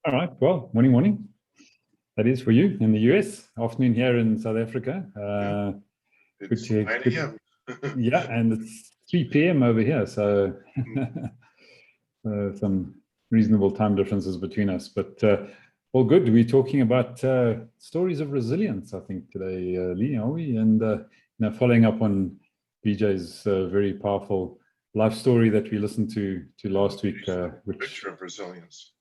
All right. Well, morning. That is for you in the US. Afternoon here in South Africa. It's 9 a.m. Yeah, and it's 3 p.m. over here. So some reasonable time differences between us. But all good. We're talking about stories of resilience, I think, today, Lee, are we? And following up on BJ's very powerful life story that we listened to last week. Which picture of resilience.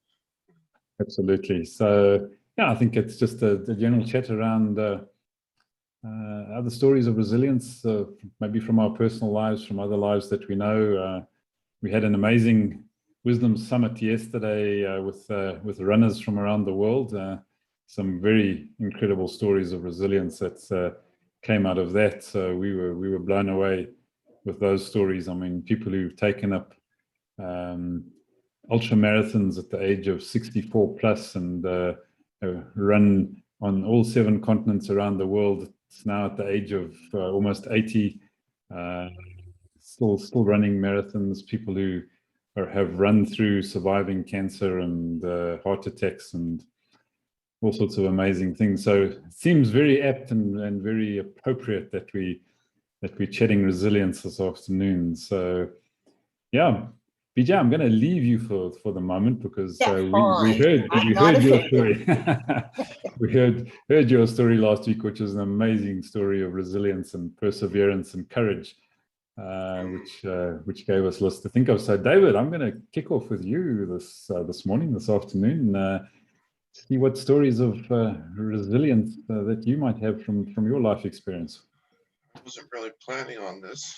Absolutely. So, yeah, I think it's just a general chat around other stories of resilience, maybe from our personal lives, from other lives that we know. We had an amazing Wisdom Summit yesterday with runners from around the world. Some very incredible stories of resilience that came out of that. So we were blown away with those stories. I mean, people who've taken up ultra marathons at the age of 64 plus and run on all 7 continents around the world. It's now at the age of almost 80, still running marathons. People who have run through surviving cancer and heart attacks and all sorts of amazing things. So it seems very apt and very appropriate that we're chatting resilience this afternoon. So yeah. BJ, I'm going to leave you for the moment because we heard your story. We heard your story last week, which is an amazing story of resilience and perseverance and courage, which gave us lots to think of. So, David, I'm going to kick off with you this afternoon. See what stories of resilience that you might have from your life experience. I wasn't really planning on this.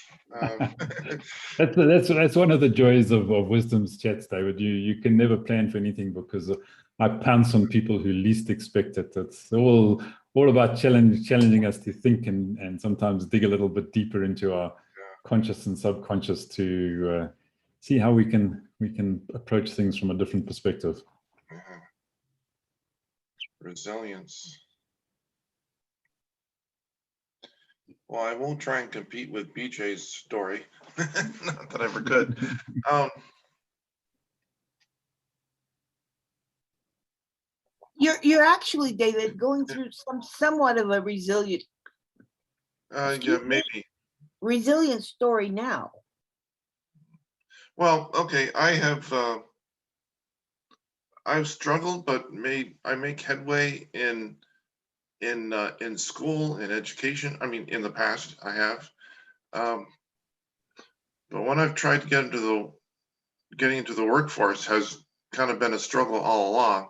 That's one of the joys of Wisdom's chats, David. You can never plan for anything because I pounce on people who least expect it. It's all about challenging us to think and sometimes dig a little bit deeper into our conscious and subconscious to see how we can approach things from a different perspective. Resilience. Well, I won't try and compete with BJ's story. Not that I ever could. You're actually, David, going through somewhat of a resilient resilient story now. Well, okay, I've struggled, but I make headway in school and education. I mean, in the past I have, but when I've tried to getting into the workforce has kind of been a struggle all along.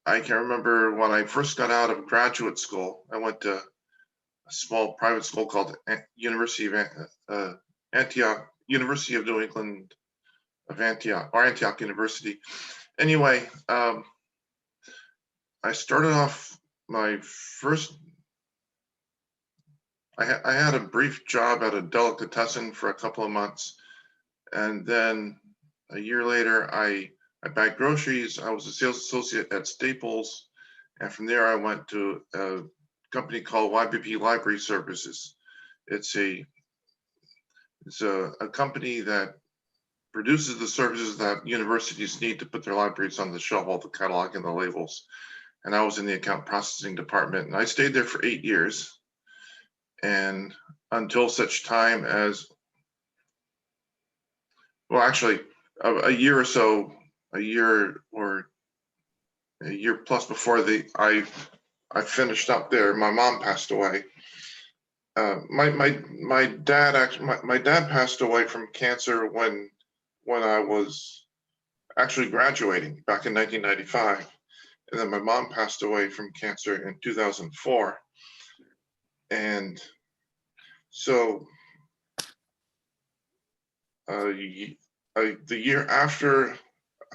I can remember when I first got out of graduate school, I went to a small private school called University of Antioch, University of New England of Antioch, or Antioch University. Anyway, I started off my first, I had a brief job at a delicatessen for a couple of months. And then a year later, I bagged groceries. I was a sales associate at Staples. And from there, I went to a company called YBP Library Services. It's a company that produces the services that universities need to put their libraries on the shelf, all the catalog and the labels. And I was in the account processing department, and I stayed there for 8 years. And until such time as, well, actually a year plus before I finished up there, my mom passed away. My dad passed away from cancer when I was actually graduating back in 1995. And then my mom passed away from cancer in 2004. And so the year after,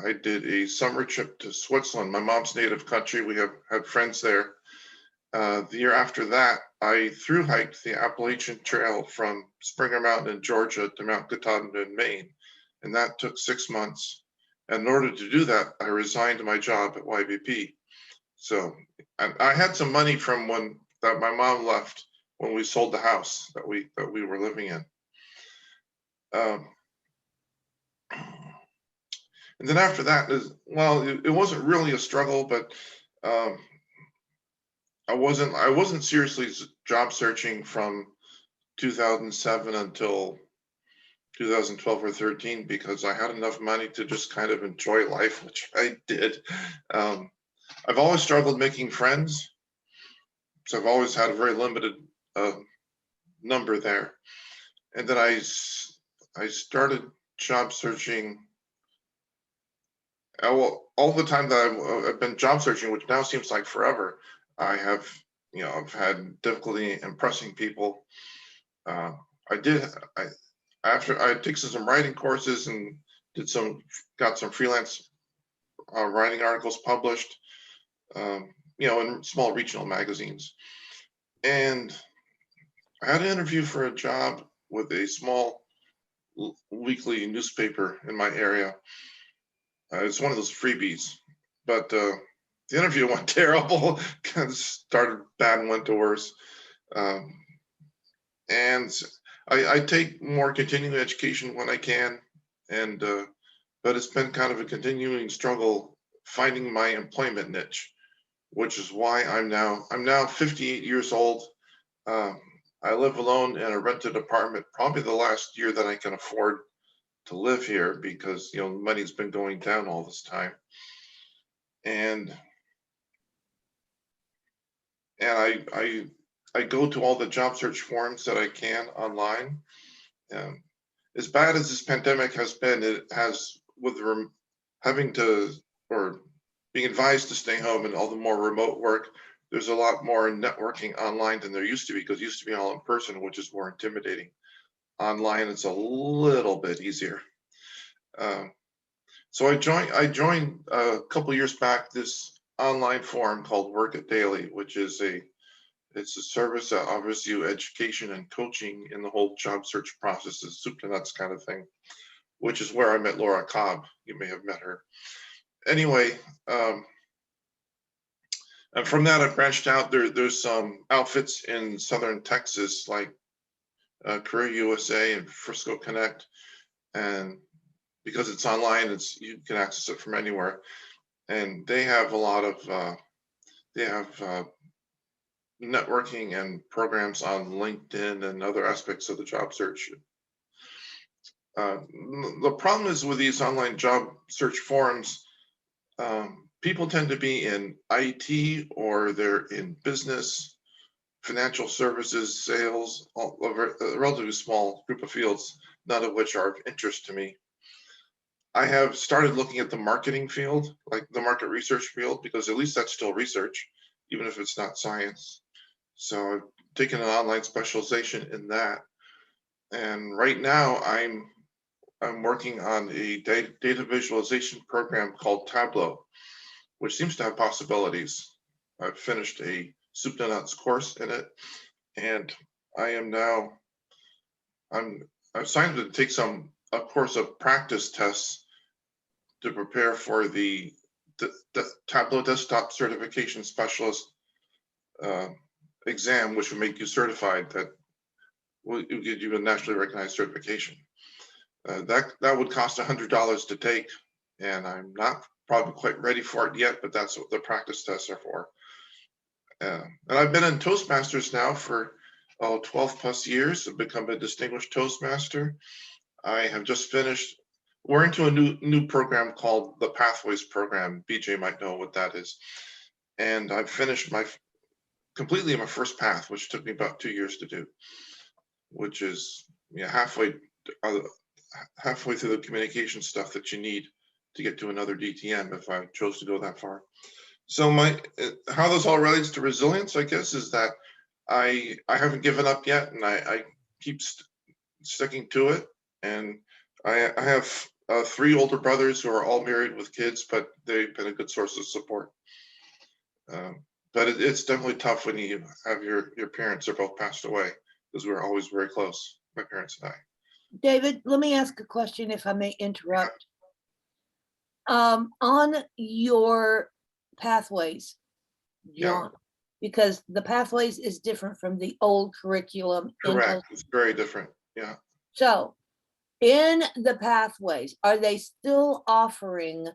I did a summer trip to Switzerland, my mom's native country. We had friends there. The year after that, I thru hiked the Appalachian Trail from Springer Mountain in Georgia to Mount Katahdin in Maine. And that took 6 months. And in order to do that, I resigned my job at YBP. So I had some money from that my mom left when we sold the house that we were living in. And And then after that is, well, it wasn't really a struggle, but um, I wasn't seriously job searching from 2007 until 2012 or 13 because I had enough money to just kind of enjoy life, which I did. I've always struggled making friends, so I've always had a very limited number there. And then I started job searching. Well, all the time that I've been job searching, which now seems like forever, I have, I've had difficulty impressing people. I did, after I took some writing courses and got some freelance writing articles published, in small regional magazines. And I had an interview for a job with a small weekly newspaper in my area. It's one of those freebies, but the interview went terrible. Kind of started bad and went to worse. And I take more continuing education when I can, and but it's been kind of a continuing struggle finding my employment niche, which is why I'm now 58 years old. I live alone in a rented apartment, probably the last year that I can afford to live here because money's been going down all this time, and I go to all the job search forums that I can online. As bad as this pandemic has been, it has with having to or being advised to stay home and all the more remote work. There's a lot more networking online than there used to be because it used to be all in person, which is more intimidating. Online, it's a little bit easier. So I joined a couple years back this online forum called Work It Daily, which is it's a service that offers you education and coaching in the whole job search process, the soup to nuts kind of thing, which is where I met Laura Cobb. You may have met her. Anyway, and from that I branched out. There's some outfits in Southern Texas like Career USA and Frisco Connect, and because it's online, you can access it from anywhere. And they have a lot of networking and programs on LinkedIn and other aspects of the job search. The problem is with these online job search forums, people tend to be in IT or they're in business, financial services, sales, a relatively small group of fields, none of which are of interest to me. I have started looking at the marketing field, like the market research field, because at least that's still research, even if it's not science. So I've taken an online specialization in that. And right now I'm working on a data visualization program called Tableau, which seems to have possibilities. I've finished a soup to nuts course in it, and I've signed to take a course of practice tests to prepare for the Tableau Desktop Certification Specialist exam, which will make you certified. That will give you a nationally recognized certification. That would cost $100 to take, and I'm not probably quite ready for it yet, but that's what the practice tests are for. And I've been in Toastmasters now for 12 plus years. I've become a distinguished Toastmaster. I have just finished. We're into a new program called the Pathways program. BJ might know what that is. And I've finished completely my first path, which took me about 2 years to do, which is halfway through the communication stuff that you need to get to another DTM if I chose to go that far. So how this all relates to resilience, I guess, is that I haven't given up yet, and I keep sticking to it. And I have 3 older brothers who are all married with kids, but they've been a good source of support. But it's definitely tough when you have your parents are both passed away, because we're always very close, my parents and I. David, let me ask a question if I may interrupt. On your pathways, John, because the pathways is different from the old curriculum. Correct. It's very different. Yeah. So In the pathways, are they still offering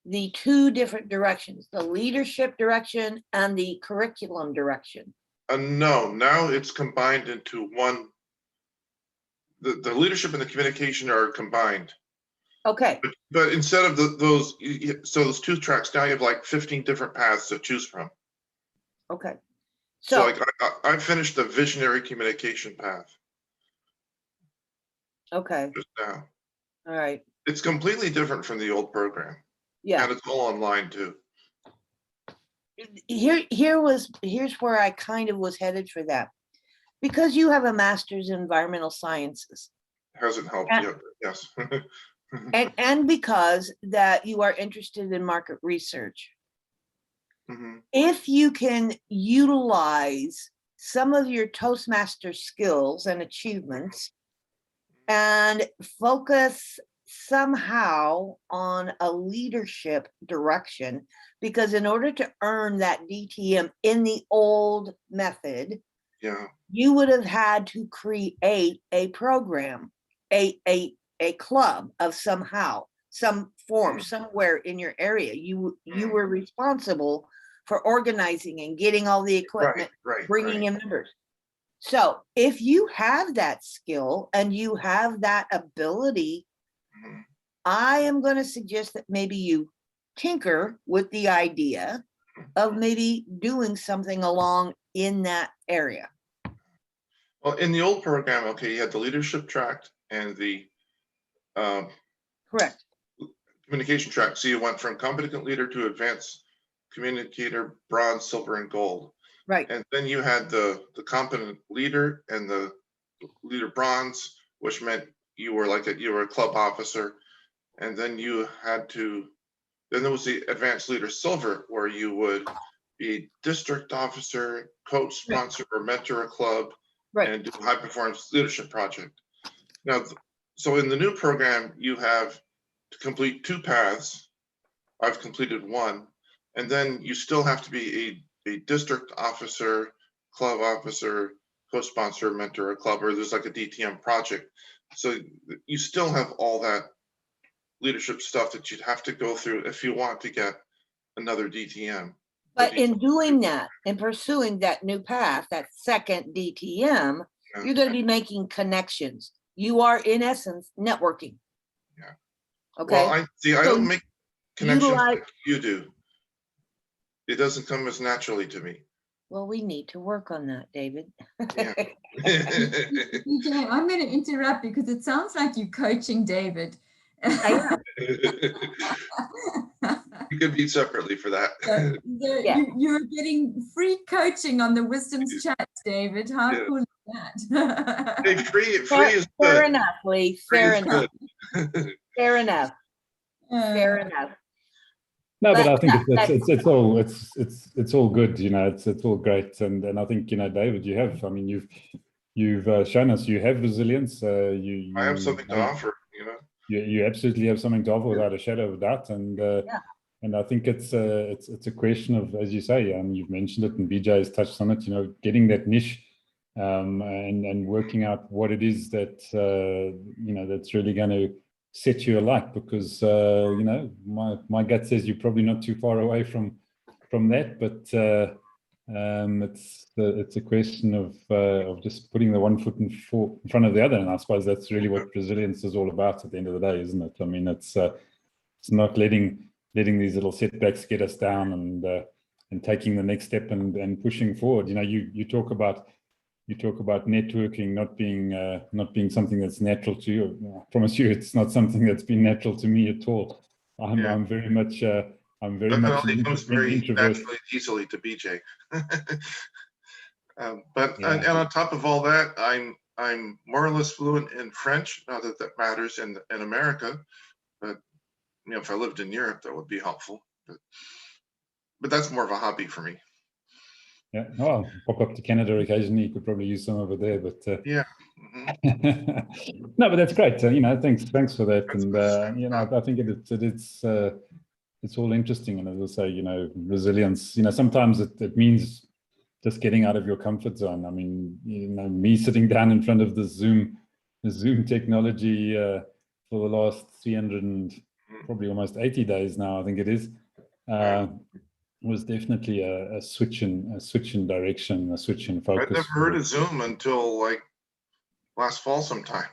the two different directions, the leadership direction and the curriculum direction? No, now it's combined into one. The leadership and the communication are combined. Okay, But instead of so those two tracks, now you have like 15 different paths to choose from. okay. So So, like I finished the visionary communication path okay, just now. all right, It's completely different from the old program, yeah. and it's all online too. Here's where I kind of was headed for that. Because you have a master's in environmental sciences, Hasn't helped And- yet, but yes. and because that you are interested in market research, Mhm. if you can utilize some of your Toastmaster skills and achievements and focus somehow on a leadership direction, because in order to earn that DTM in the old method, Yeah, you would have had to create a program, a club of some form, somewhere in your area. You were responsible for organizing and getting all the equipment, right. bringing in members. So if you have that skill and you have that ability, Mhm. I am going to suggest that maybe you tinker with the idea of maybe doing something along in that area. Well, in the old program, okay, you had the leadership track and the Correct. communication track. So you went from competent leader to advanced communicator, bronze, silver, and gold. Right. And then you had the competent leader and the leader bronze, which meant you were a club officer. And then then there was the advanced leader silver, where you would be a district officer, coach, sponsor, or mentor a club, Right. and do high performance leadership project. Now, so in the new program, you have to complete 2 paths. I've completed 1, and then you still have to be a district officer, club officer, co-sponsor, mentor a club, or there's like a DTM project. So you still have all that leadership stuff that you'd have to go through if you want to get another DTM. But in doing that, in pursuing that new path, that second DTM, Yeah. you're going to be making connections. You are, in essence, networking. Yeah. Okay. Well, I So don't make connections utilize- like you do. It doesn't come as naturally to me. Well, we need to work on that, David. Yeah. BJ, I'm going to interrupt because it sounds like you're coaching David. I You could meet separately for that. Yeah. You're getting free coaching on the Wisdom's Chat, David. How Yeah. cool is that? Hey, free is Fair good. enough, Lee. Free Fair is enough. good. Fair enough. Fair enough. No, but I But think that- it's all good. You know, it's all great, and I think, you know, David, you've shown us you have resilience. You I have something to offer, you know. You absolutely have something to offer without a shadow of a doubt, and I think it's a question of, as you say, you've mentioned it, and BJ has touched on it. You know, getting that niche, and working out what it is that you know, that's really going to set you alight, because you know, my gut says you're probably not too far away from that, but it's a question of just putting the one foot in front of the other, and I suppose that's really what resilience is all about at the end of the day, isn't it? I mean, it's not letting these little setbacks get us down, and taking the next step and pushing forward. You know, you talk about networking not being something that's natural to you. I promise you, it's not something that's been natural to me at all. I'm very much an introvert. Naturally, easily to BJ. And on top of all that, I'm more or less fluent in French. Not that that matters in America, but you know, if I lived in Europe, that would be helpful. But that's more of a hobby for me. Yeah, well, pop up to Canada occasionally. You could probably use some over there, but Yeah. No, but that's great. You know, thanks for that. That's And good. you know, I think it's all interesting. And as I say, you know, resilience. You know, sometimes it means just getting out of your comfort zone. I mean, you know, me sitting down in front of the Zoom technology for the last 300 and probably almost 80 days now, I think it is, was definitely a switch in direction, a switch in I'd focus. never heard of Zoom until like last fall sometime.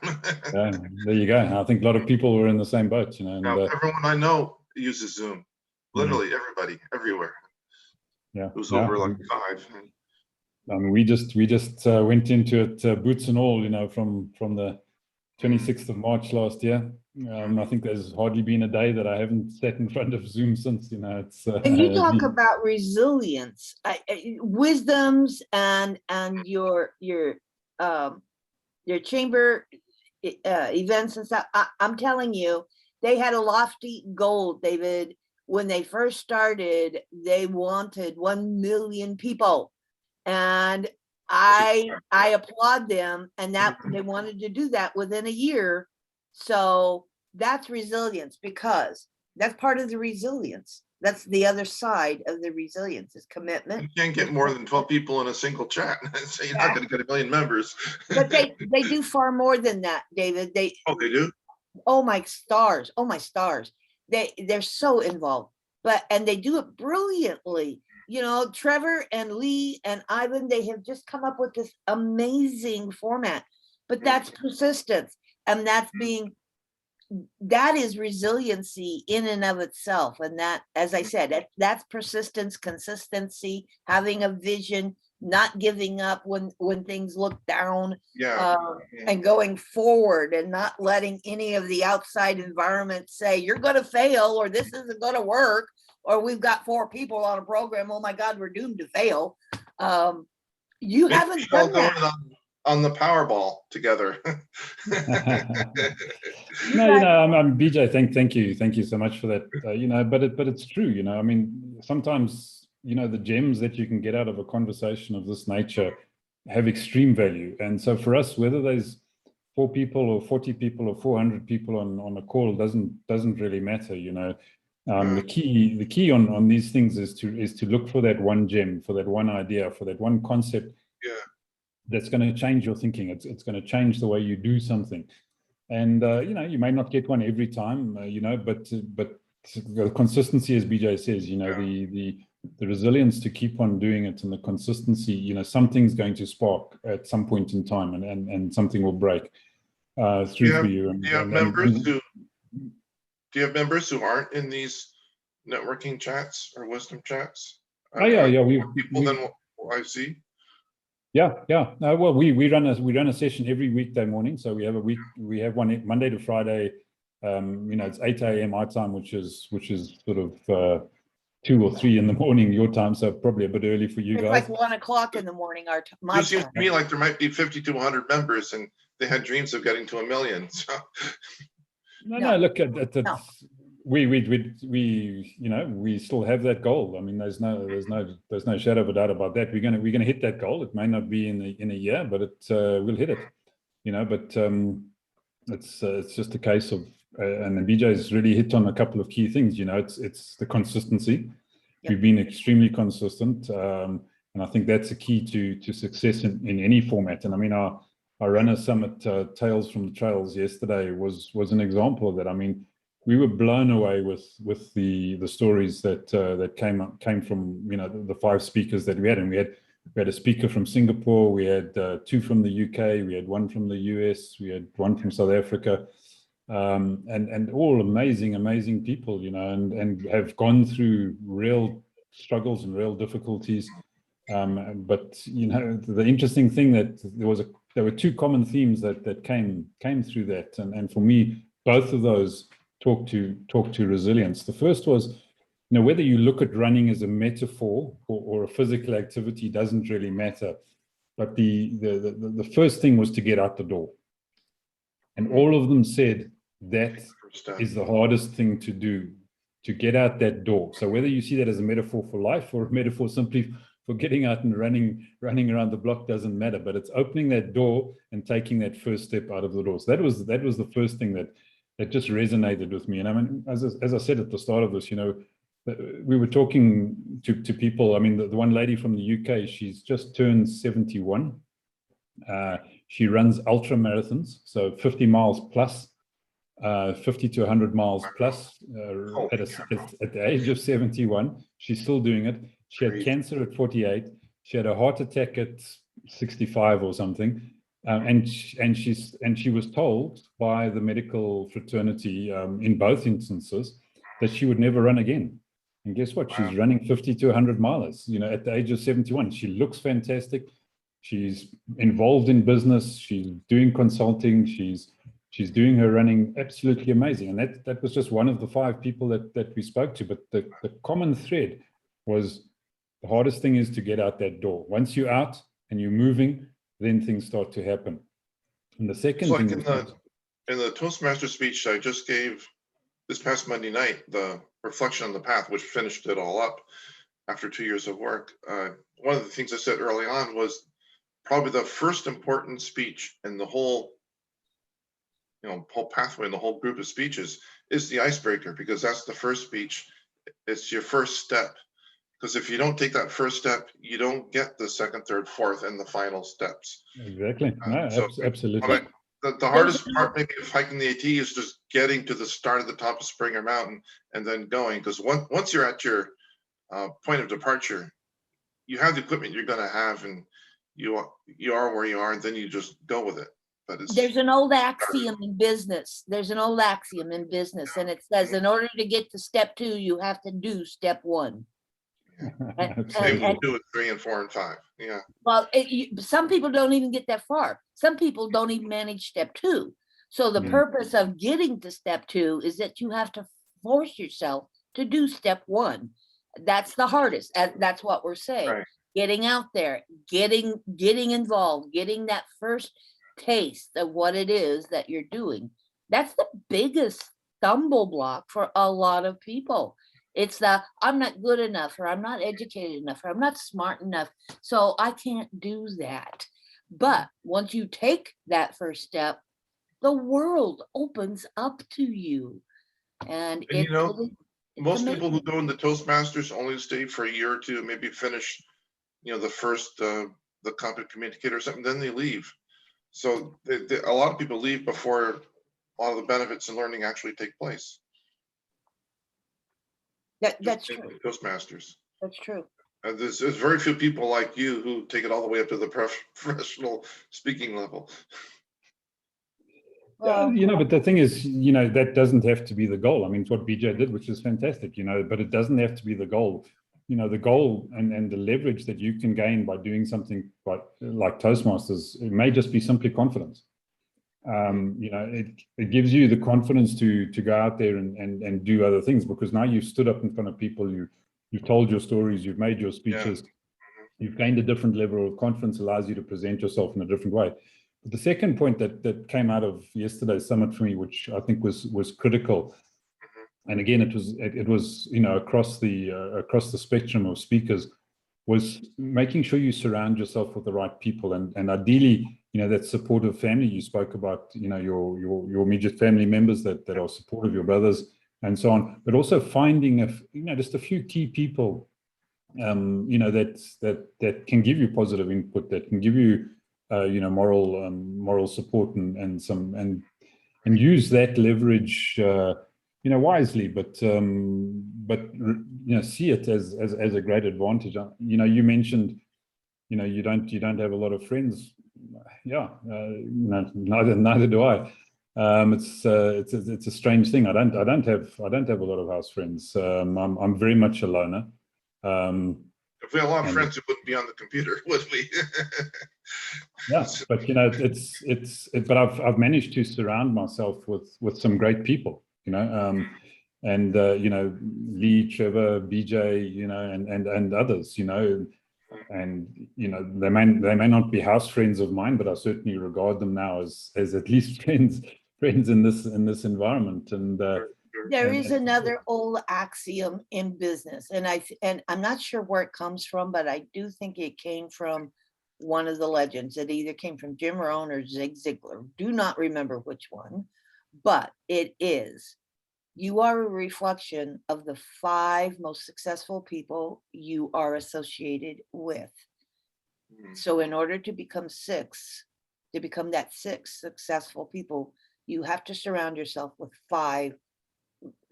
Yeah, there you go. I think a lot of people were in the same boat, you know. And, Now, everyone I know uses Zoom. Literally everybody, everywhere. yeah, It was yeah. over like 5. I mean, we just went into it, boots and all, you know, from the 26th of March last year. I think there's hardly been a day that I haven't sat in front of Zoom since, you know. It's And you talk about resilience, wisdoms, and your chamber events and stuff. I'm telling you, they had a lofty goal, David. When they first started, they wanted 1 million people, and I applaud them. And that they wanted to do that within a year. So that's resilience, because that's part of the resilience. That's the other side of the resilience, is commitment. You can't get more than 12 people in a single chat. So you're not going to get 1 million members. But they do far more than that, David. They do? Oh my stars. Oh my stars. They're so involved, and they do it brilliantly. You know, Trevor and Lee and Ivan, they have just come up with this amazing format, but that's persistence. And that is resiliency in and of itself. And that, as I said, that's persistence, consistency, having a vision, not giving up when things look down, and going forward, and not letting any of the outside environment say you're going to fail, or this isn't going to work, or we've got 4 people on a program, oh my God, we're doomed to fail. You haven't done that. On the Powerball together. No, you know, I'm BJ. Thank you so much for that. You know, but it's true. You know, I mean, sometimes, you know, the gems that you can get out of a conversation of this nature have extreme value. And so for us, whether there's 4 people or 40 people or 400 people on a call doesn't really matter. You know, the key on these things is to look for that one gem, for that one idea, for that one concept. Yeah. That's going to change your thinking. It's going to change the way you do something. And, you know, you may not get one every time, you know, but the consistency, as BJ says, you know, the resilience to keep on doing it, and the consistency, you know, something's going to spark at some point in time, and something will break through for you. Do you have members who aren't in these networking chats or wisdom chats? Oh, yeah. People than what I see. Yeah. Well, we run a session every weekday morning. So we have one Monday to Friday. You know, it's 8 a.m. our time, which is sort of 2 or 3 in the morning your time. So probably a bit early for you guys. It's like 1 o'clock in the morning. It seems to me like there might be 50 to 100 members, and they had dreams of getting to 1 million. So. No. Look at we you know, we still have that goal. I mean, there's no shadow of a doubt about that. We're gonna hit that goal. It may not be in a year, but we'll hit it. You know, but it's just a case of and BJ's really hit on a couple of key things. You know, it's the consistency. Yep. We've been extremely consistent, and I think that's a key to success in any format. And I mean, our runner summit, Tales from the Trails, yesterday was an example of that. I mean, we were blown away with the stories that came from, you know, the 5 speakers that we had. And we had a speaker from Singapore, we had 2 from the UK, we had 1 from the US, we had 1 from South Africa, and all amazing people, you know, and have gone through real struggles and real difficulties. But you know, the interesting thing that there were 2 common themes that came through that, and for me, both of those talk to resilience. The first was, you know, whether you look at running as a metaphor or a physical activity doesn't really matter. But the first thing was to get out the door. And all of them said that is the hardest thing to do, to get out that door. So whether you see that as a metaphor for life or a metaphor simply for getting out and running around the block doesn't matter, but it's opening that door and taking that first step out of the door. So that was the first thing that just resonated with me. And I mean, as I said at the start of this, you know, we were talking to people. I mean, the one lady from the UK, she's just turned 71. She runs ultra marathons, so 50 miles plus. 50 to 100 miles plus Holy at cow. at the age of 71. She's still doing it. She had Crazy. cancer at 48. She had a heart attack at 65 or something. And she was told by the medical fraternity in both instances that she would never run again. And guess what? She's running 50 to 100 miles, you know, at the age of 71. She looks fantastic. She's involved in business. She's doing consulting. She's doing her running absolutely amazing. And that was just one of the 5 people that we spoke to. But the common thread was the hardest thing is to get out that door. Once you're out and you're moving, then things start to happen. And the second It's like thing in the Toastmaster speech I just gave this past Monday night, the reflection on the path, which finished it all up after 2 years of work. One of the things I said early on was probably the first important speech in the whole, whole pathway and the whole group of speeches is the icebreaker, because that's the first speech. It's your first step. Because if you don't take that first step, you don't get the second, third, fourth, and the final steps. Exactly. No, So absolutely. The hardest part maybe of hiking the AT is just getting to the start of the top of Springer Mountain and then going. Because once you're at your point of departure, you have the equipment you're going to have, and you are where you are, and then you just go with it. But There's an old axiom in business. There's an old axiom in business, and it says in order to get to step 2, you have to do step 1. same with 2 and 3 and 4 and 5. Yeah. Well, some people don't even get that far. Some people don't even manage step 2. So the purpose of getting to step 2 is that you have to force yourself to do step 1. That's the hardest. That's what we're saying. Right. Getting out there, getting involved, getting that first taste of what it is that you're doing. That's the biggest stumble block for a lot of people. It's the I'm not good enough, or I'm not educated enough, or I'm not smart enough, so I can't do that. But once you take that first step, the world opens up to you. And most people who go into Toastmasters only stay for a year or 2, maybe finish, the first, the competent communicator or something, then they leave. So a lot of people leave before a lot of the benefits and learning actually take place. That's true. Toastmasters. That's true. And there's very few people like you who take it all the way up to the professional speaking level. Well, but the thing is, that doesn't have to be the goal. I mean, it's what BJ did, which is fantastic, but it doesn't have to be the goal. The goal and the leverage that you can gain by doing something like Toastmasters, it may just be simply confidence. It gives you the confidence to go out there and do other things, because now you've stood up in front of people, you've told your stories, you've made your speeches, you've gained a different level of confidence, allows you to present yourself in a different way. But the second point that came out of yesterday's summit for me, which I think was critical, and again it was across the spectrum of speakers, was making sure you surround yourself with the right people, and ideally, that supportive family you spoke about, your immediate family members that are supportive, your brothers and so on, but also finding just a few key people, that can give you positive input, that can give you, moral support and use that leverage, wisely, but see it as a great advantage. You mentioned, you don't have a lot of friends. Neither do I. It's a strange thing. I don't have a lot of house friends. I'm very much a loner. If we had a lot of friends, it wouldn't be on the computer, would we? Yeah, but but I've managed to surround myself with some great people, and Lee, Trevor, BJ, and others, and they may not be house friends of mine, but I certainly regard them now as at least friends in this environment. And there is another old axiom in business, and I'm not sure where it comes from, but I do think it came from one of the legends. It either came from Jim Rohn or Zig Ziglar. Do not remember which one, but it is: you are a reflection of the 5 most successful people you are associated with. So in order to become that 6 successful people, You have to surround yourself with 5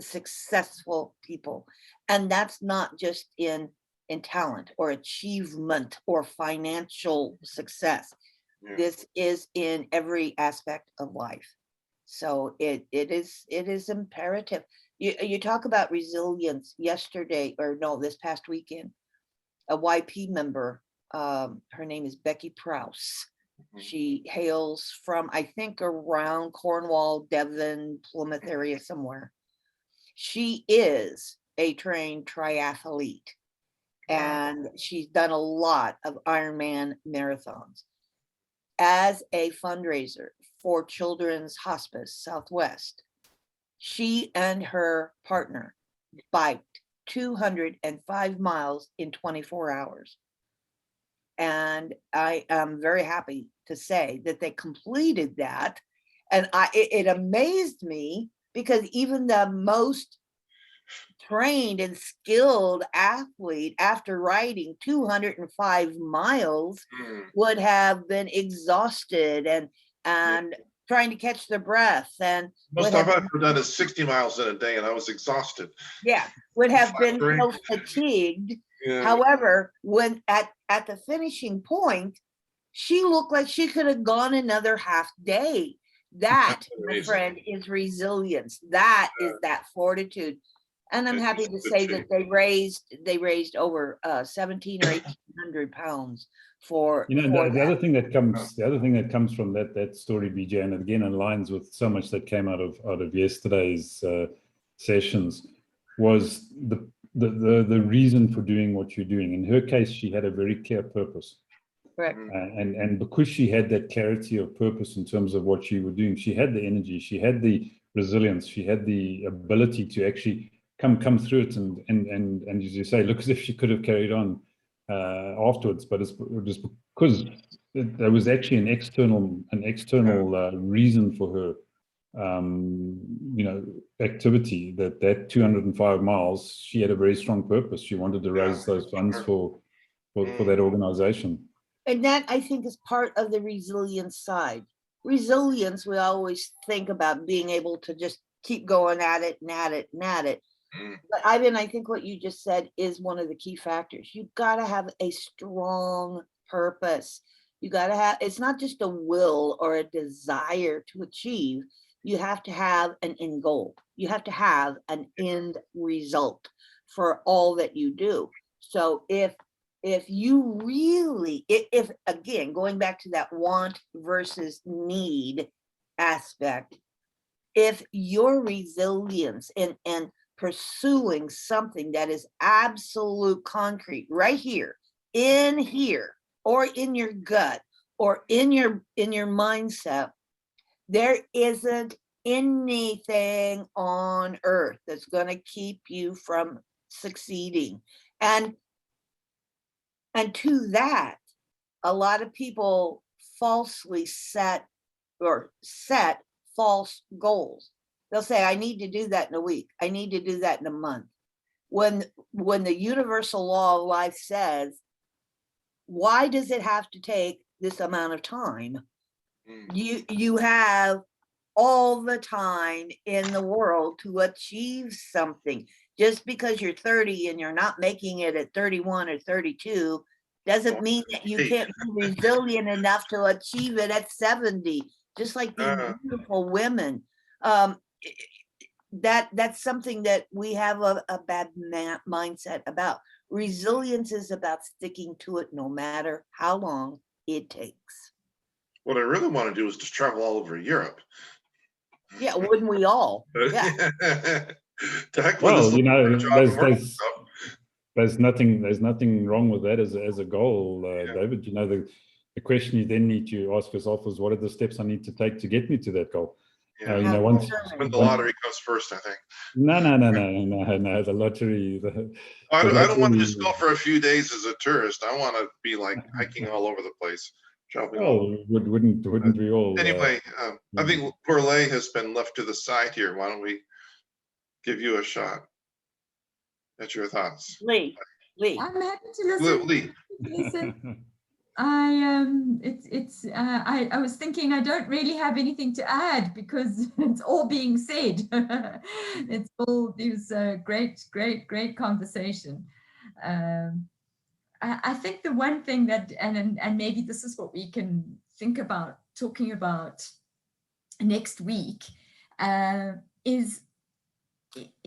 successful people. And that's not just in talent or achievement or financial success. Yeah. This is in every aspect of life. So it is imperative. You talk about resilience yesterday, or no, this past weekend, a YP member, her name is Becky Prouse. Mhm. She hails from, I think, around Cornwall, Devon, Plymouth area somewhere. She is a trained triathlete, and she's done a lot of Ironman marathons. As a fundraiser for Children's Hospice Southwest, she and her partner biked 205 miles in 24 hours. And I am very happy to say that they completed that. And it amazed me, because even the most trained and skilled athlete, after riding 205 miles, Mm. would have been exhausted and trying to catch their breath, and Most would have I've ever done is 60 miles in a day, and I was exhausted. would have been Flat so drink. fatigued. Yeah. However, when at the finishing point, she looked like she could have gone another half day. That, my Amazing. friend, is resilience. That is that fortitude. And I'm It happy is to good say that they raised over 17 or 1800 pounds for You know, for the that. other thing that comes from that story, BJ, and again aligns with so much that came out of yesterday's sessions, was the reason for doing what you're doing. In her case, she had a very clear purpose. Correct. And because she had that clarity of purpose in terms of what she was doing, she had the energy, she had the resilience, she had the ability to actually come through it, and as you say, look as if she could have carried on afterwards, but it was because there was actually an external reason for her activity. That 205 miles, she had a very strong purpose. She wanted to raise those funds for that organization. And that, I think, is part of the resilience side. Resilience, we always think about being able to just keep going at it and at it and at it. But Ivan, I think what you just said is one of the key factors. You've got to have a strong purpose. You got to have, it's not just a will or a desire to achieve. You have to have an end goal. You have to have an end result for all that you do. So if you really, if again, going back to that want versus need aspect, if your resilience and pursuing something that is absolute concrete right here, or in your gut, or in your mindset, there isn't anything on earth that's going to keep you from succeeding. And to that, a lot of people falsely set false goals. They'll say, I need to do that in a week. I need to do that in a month. When the universal law of life says, why does it have to take this amount of time? You have all the time in the world to achieve something. Just because you're 30 and you're not making it at 31 or 32 doesn't mean that you can't be resilient enough to achieve it at 70. Just like these beautiful women. That's something that we have a bad mindset about. Resilience is about sticking to it no matter how long it takes. What I really want to do is just travel all over Europe. Yeah, wouldn't we all? Yeah. Well, there's nothing wrong with that as a goal, David. You know, the question you then need to ask yourself is, what are the steps I need to take to get me to that goal? Yeah. When the lottery comes first, I think. No. The lottery. I don't want to just go for a few days as a tourist. I want to be like hiking all over the place, traveling all over. Wouldn't we all? Anyway, I think Corlay has been left to the side here. Why don't we give you a shot at your thoughts? Lee. I'm happy to listen. Lee. Listen. I was thinking I don't really have anything to add because it's all being said. It was a great conversation. I think the one thing that, and maybe this is what we can think about talking about next week, is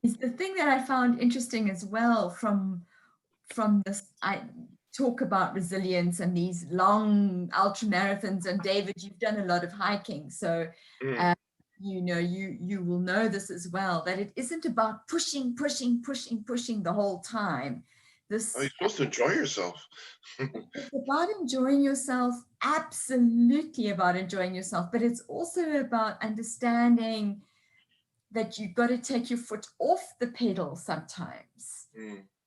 the thing that I found interesting as well from this. I talk about resilience and these long ultra marathons, and David, you've done a lot of hiking, so you know, you will know this as well, that it isn't about pushing the whole time. You're supposed to enjoy yourself. It's about enjoying yourself, absolutely about enjoying yourself, but it's also about understanding that you've got to take your foot off the pedal sometimes.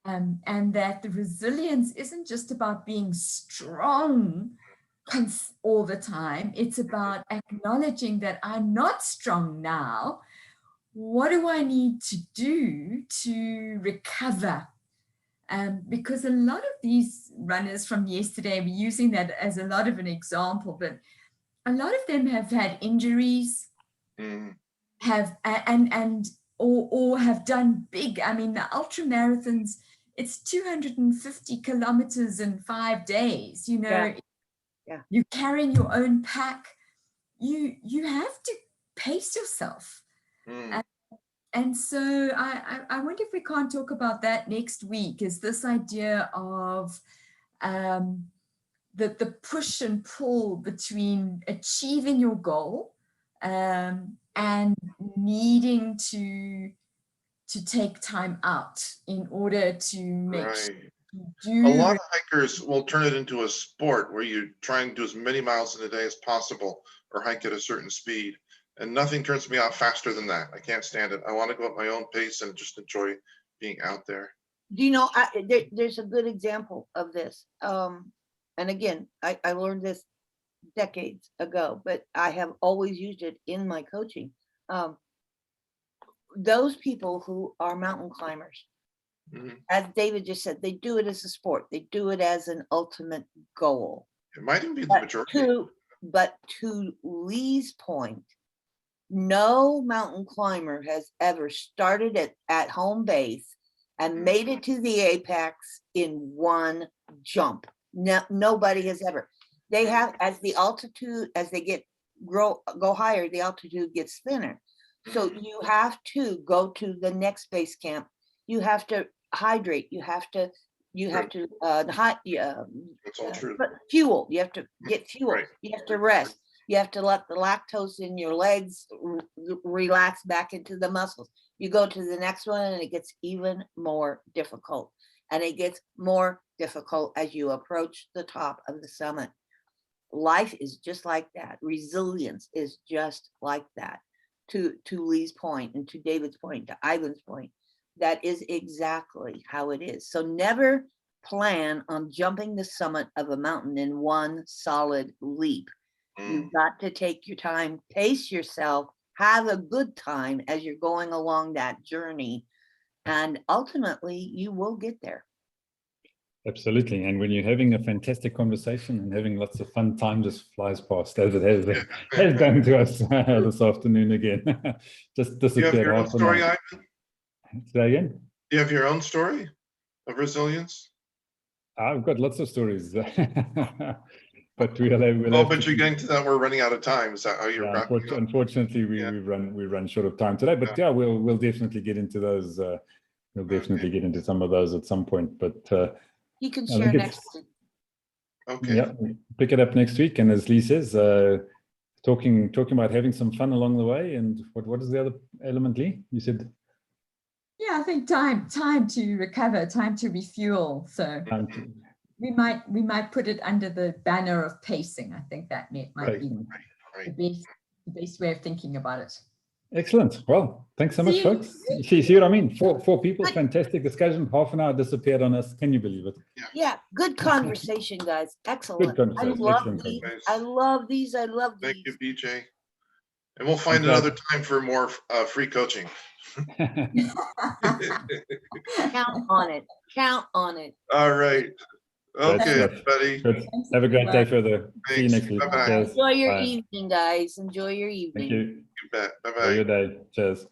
And that the resilience isn't just about being strong all the time. It's about acknowledging that I'm not strong now. What do I need to do to recover? Because a lot of these runners from yesterday, we're using that as a lot of an example, but a lot of them have had injuries, have or have done big. I mean, the ultra marathons, it's 250 kilometers in 5 days. You know, you're carrying your own pack. You have to pace yourself. And so I wonder if we can't talk about that next week, is this idea of the push and pull between achieving your goal and needing to take time out in order to make sure you do. A lot of hikers will turn it into a sport where you try and do as many miles in a day as possible or hike at a certain speed. And nothing turns me off faster than that. I can't stand it. I want to go at my own pace and just enjoy being out there. Do you know, there's a good example of this. And again, I learned this decades ago, but I have always used it in my coaching. Those people who are mountain climbers, as David just said, they do it as a sport. They do it as an ultimate goal. It might even be the majority. But to Lee's point, no mountain climber has ever started at home base and made it to the apex in one jump. No, nobody has ever. They have, as the altitude, as they go higher, the altitude gets thinner. So you have to go to the next base camp. You have to hydrate. You have to That's all true. fuel. You have to get fuel. Right. You have to rest. You have to let the lactose in your legs relax back into the muscles. You go to the next one and it gets even more difficult. And it gets more difficult as you approach the top of the summit. Life is just like that. Resilience is just like that. To Lee's point and to David's point, to Ivan's point, that is exactly how it is. So never plan on jumping the summit of a mountain in one solid leap. You've got to take your time, pace yourself, have a good time as you're going along that journey. And ultimately, you will get there. Absolutely. And when you're having a fantastic conversation and having lots of fun, time just flies past, as it has done to us this afternoon again. Just disappeared. Do you have your own story, Ivan? Say again? Do you have your own story of resilience? I've got lots of stories. But but you're getting to that. We're running out of time. Is that how you're wrapping up? Unfortunately, we run short of time today. But yeah, we'll definitely get into those. We'll definitely get into some of those at some point. But you can share next week. Okay. Yeah, pick it up next week. And as Lee says, talking about having some fun along the way. And what is the other element, Lee? You said. Yeah, I think time to recover, time to refuel. So. We might put it under the banner of pacing. I think that might be the best way of thinking about it. Excellent. Well, thanks so much, folks. See what I mean? Four people, fantastic discussion. Half an hour disappeared on us. Can you believe it? Yeah, good conversation, guys. Excellent. Good conversation. I love these. Thank you, BJ. And we'll find another time for more free coaching. Count on it. Count on it. All right. Okay, stuff. buddy. Good. Thanks, Have a great day everyone. further. See you Thanks. next week. Bye-bye. Cheers. Enjoy your Bye. evening, guys. Enjoy your Thank evening. you. You bet. Enjoy Bye-bye. your day. Cheers.